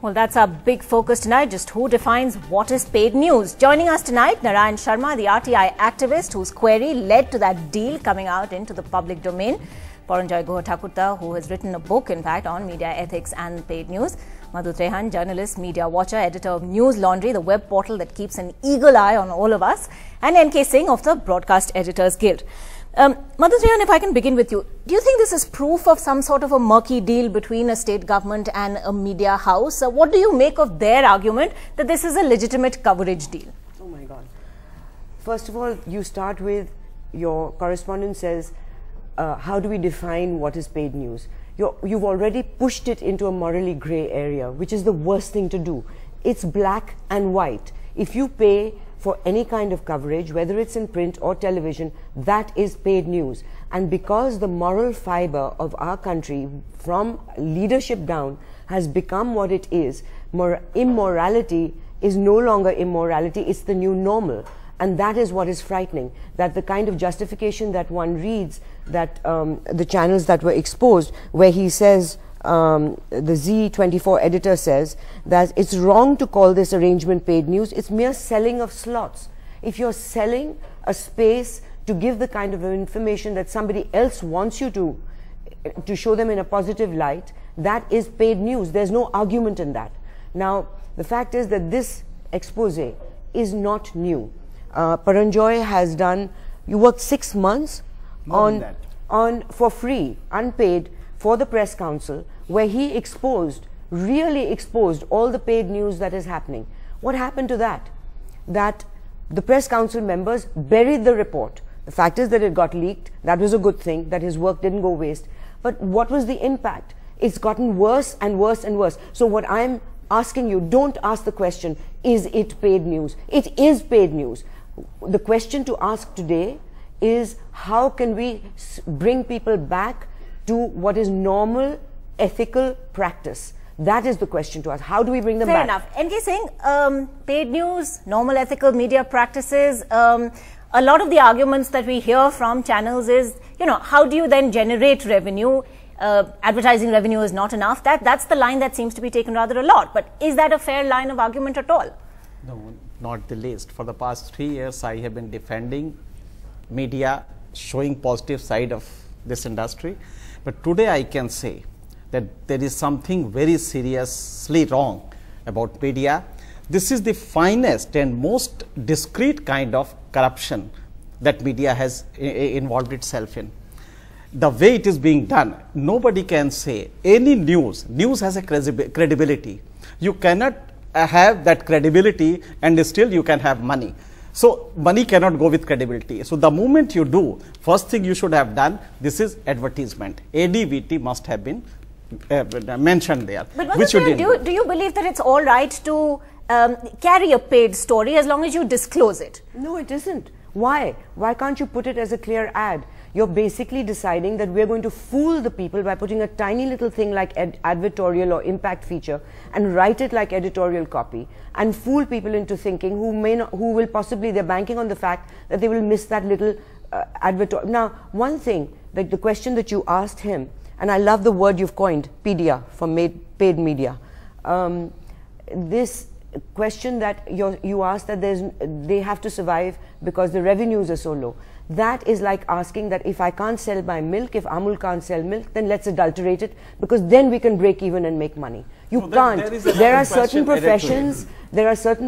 Well, that's our big focus tonight, just who defines what is paid news. Joining us tonight, Narayan Sharma, the RTI activist whose query led to that deal coming out into the public domain. Paranjoy Guha-Thakurta, who has written a book, in fact, on media ethics and paid news. Madhu Trehan, journalist, media watcher, editor of News Laundry, the web portal that keeps an eagle eye on all of us. And N.K. Singh of the Broadcast Editors Guild. Madhu Trehan, if I can begin with you, do you think this is proof of some sort of a murky deal between a state government and a media house? What do you make of their argument that this is a legitimate coverage deal? Oh my God. First of all, you start with your correspondent says, how do we define what is paid news? You've already pushed it into a morally grey area, which is the worst thing to do. It's black and white. If you pay for any kind of coverage, whether it's in print or television, that is paid news. And because the moral fiber of our country, from leadership down, has become what it is, immorality is no longer immorality, it's the new normal. And that is what is frightening, that the kind of justification that one reads, that the channels that were exposed, where he says, the Z24 editor says that it's wrong to call this arrangement paid news, it's mere selling of slots. If you're selling a space to give the kind of information that somebody else wants you to show them in a positive light, that is paid news. There's no argument in that. Now, the fact is that this expose is not new. Paranjoy has done, you worked 6 months for free, unpaid, for the press council, where he really exposed all the paid news that is happening. What happened to that? That the press council members buried the report. The fact is that it got leaked. That was a good thing, that his work didn't go waste. But what was the impact? It's gotten worse and worse and worse. So what I'm asking you, don't ask the question, is it paid news? It is paid news. The question to ask today is, how can we bring people back to what is normal, ethical practice? That is the question to ask. How do we bring them back? Fair enough. N.K. Singh, paid news, normal ethical media practices, a lot of the arguments that we hear from channels is, how do you then generate revenue? Advertising revenue is not enough. That's the line that seems to be taken rather a lot. But is that a fair line of argument at all? No, not the least. For the past 3 years, I have been defending media, showing positive side of this industry. But today I can say that there is something very seriously wrong about media. This is the finest and most discreet kind of corruption that media has involved itself in. The way it is being done, nobody can say any news has a credibility. You cannot have that credibility and still you can have money. So money cannot go with credibility. So the moment you do, first thing you should have done, this is advertisement. ADVT must have been mentioned there. But do you believe that it's all right to carry a paid story as long as you disclose it? No, it isn't. Why? Why can't you put it as a clear ad? You're basically deciding that we're going to fool the people by putting a tiny little thing like advertorial or impact feature and write it like editorial copy and fool people into thinking who will possibly, they're banking on the fact that they will miss that little advertorial. Now, one thing, like the question that you asked him, and I love the word you've coined, pedia, for paid media. This question that you asked that they have to survive because the revenues are so low. That is like asking that if I can't sell my milk, if Amul can't sell milk, then let's adulterate it because then we can break even and make money. You can't. There are certain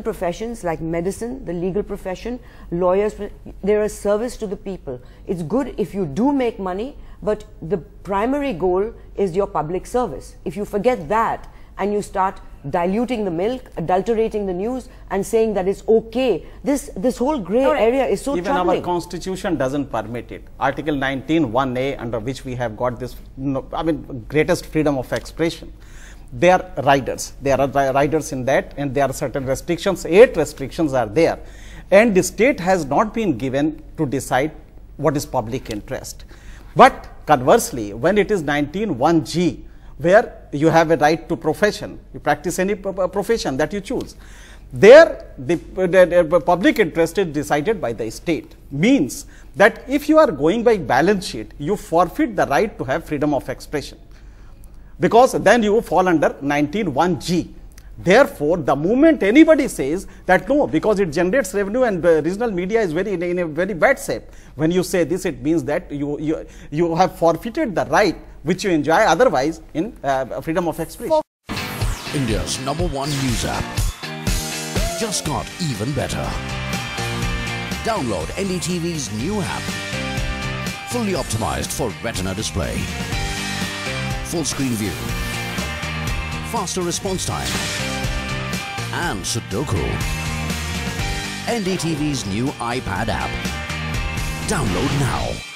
professions like medicine, the legal profession, lawyers, they're a service to the people. It's good if you do make money, but the primary goal is your public service. If you forget that and you start diluting the milk, adulterating the news and saying that it's okay, this whole grey area is so troubling. Even our constitution doesn't permit it. Article 19 1A, under which we have got this greatest freedom of expression. They are riders. There are riders in that, and there are certain restrictions. 8 restrictions are there, and the state has not been given to decide what is public interest. But conversely, when it is 19(1)(g), where you have a right to profession, you practice any profession that you choose, there the public interest is decided by the state. Means that if you are going by balance sheet, you forfeit the right to have freedom of expression, because then you fall under 19(1)(g). Therefore, the moment anybody says that no, because it generates revenue and regional media is in a very bad shape, when you say this, it means that you have forfeited the right which you enjoy otherwise in freedom of expression. India's #1 news app just got even better. Download NDTV's new app. Fully optimized for retina display. Full screen view. Faster response time. And Sudoku. NDTV's new iPad app. Download now.